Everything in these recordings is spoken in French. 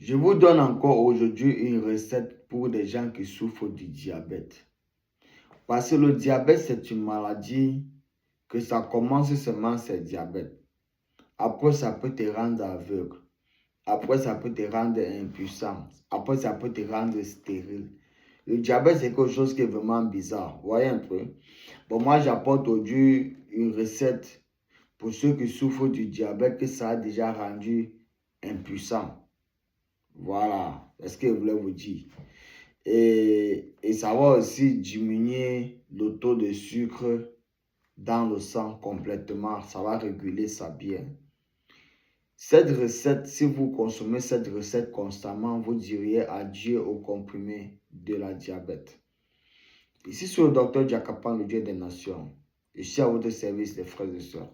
Je vous donne encore aujourd'hui une recette pour des gens qui souffrent du diabète. Parce que le diabète, c'est une maladie que ça commence seulement, c'est le diabète. Après, ça peut te rendre aveugle. Après, ça peut te rendre impuissant. Après, ça peut te rendre stérile. Le diabète, c'est quelque chose qui est vraiment bizarre. Vous voyez un peu? Bon, moi, j'apporte aujourd'hui une recette pour ceux qui souffrent du diabète que ça a déjà rendu impuissant. Voilà, c'est ce que je voulais vous dire. Et ça va aussi diminuer le taux de sucre dans le sang complètement. Ça va réguler ça bien. Cette recette, si vous consommez cette recette constamment, vous diriez adieu au comprimé de la diabète. Ici, c'est le docteur Jakapan, le Dieu des Nations. Je suis à votre service, les frères et sœurs.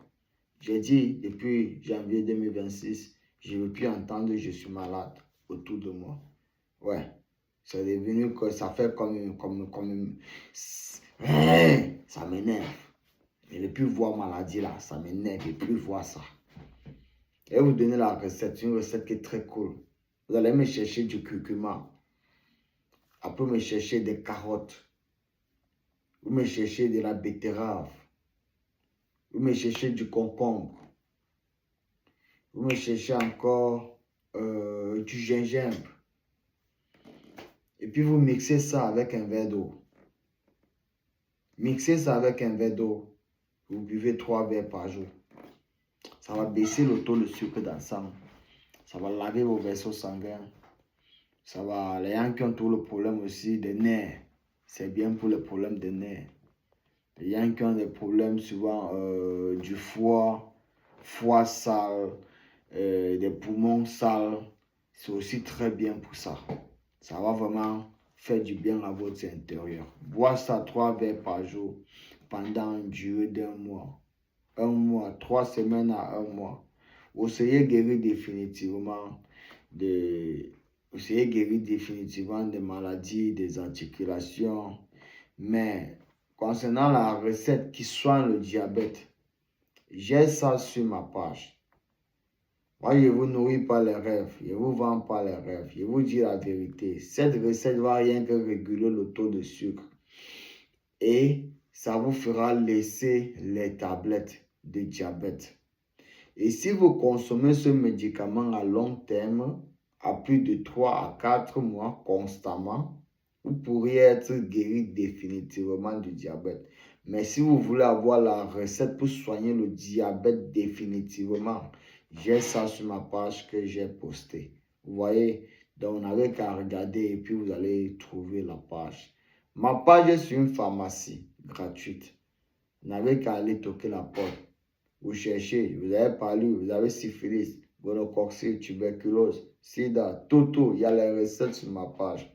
J'ai dit depuis janvier 2026, je ne veux plus entendre je suis malade autour de moi. Ouais, c'est devenu que ça fait comme ça m'énerve. Je ne veux plus voir maladie là, ça m'énerve, je ne veux plus voir ça. Je vais vous donner la recette, une recette qui est très cool. Vous allez me chercher du curcuma. Après me chercher des carottes. Vous me cherchez de la betterave. Vous me cherchez du concombre. Vous me cherchez encore du gingembre. Et puis vous mixez ça avec un verre d'eau. Mixez ça avec un verre d'eau. Vous buvez 3 verres par jour. Ça va baisser le taux de sucre dans le sang. Ça va laver vos vaisseaux sanguins. Ça va, les gens qui ont tout le problème aussi des nerfs. C'est bien pour les problèmes des nerfs. Les gens qui ont des problèmes souvent du foie sale, des poumons sales. C'est aussi très bien pour ça. Ça va vraiment faire du bien à votre intérieur. Boire ça 3 verres par jour pendant une durée d'1 mois. 1 mois, 3 semaines à 1 mois. Vous serez guéri définitivement des maladies, des articulations. Mais concernant la recette qui soigne le diabète, j'ai ça sur ma page. Moi, je ne vous nourris pas les rêves, je ne vous vends pas les rêves, je vous dis la vérité. Cette recette va rien que réguler le taux de sucre et ça vous fera laisser les tablettes de diabète. Et si vous consommez ce médicament à long terme, à plus de 3 à 4 mois constamment, vous pourriez être guéri définitivement du diabète. Mais si vous voulez avoir la recette pour soigner le diabète définitivement, j'ai ça sur ma page que j'ai postée. Vous voyez, donc on n'avait qu'à regarder et puis vous allez trouver la page. Ma page est sur une pharmacie gratuite. Vous n'avez qu'à aller toquer la porte. Vous cherchez, vous avez parlé, vous avez syphilis, gonococcie, tuberculose, sida, tout. Il y a les recettes sur ma page.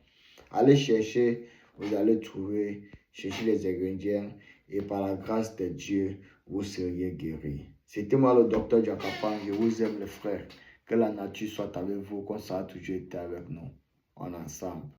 Allez chercher, vous allez trouver, chercher les ingrédients et par la grâce de Dieu, vous seriez guéri. C'était moi le docteur Jakapan, je vous aime les frères. Que la nature soit avec vous, comme ça a toujours été avec nous. On est ensemble.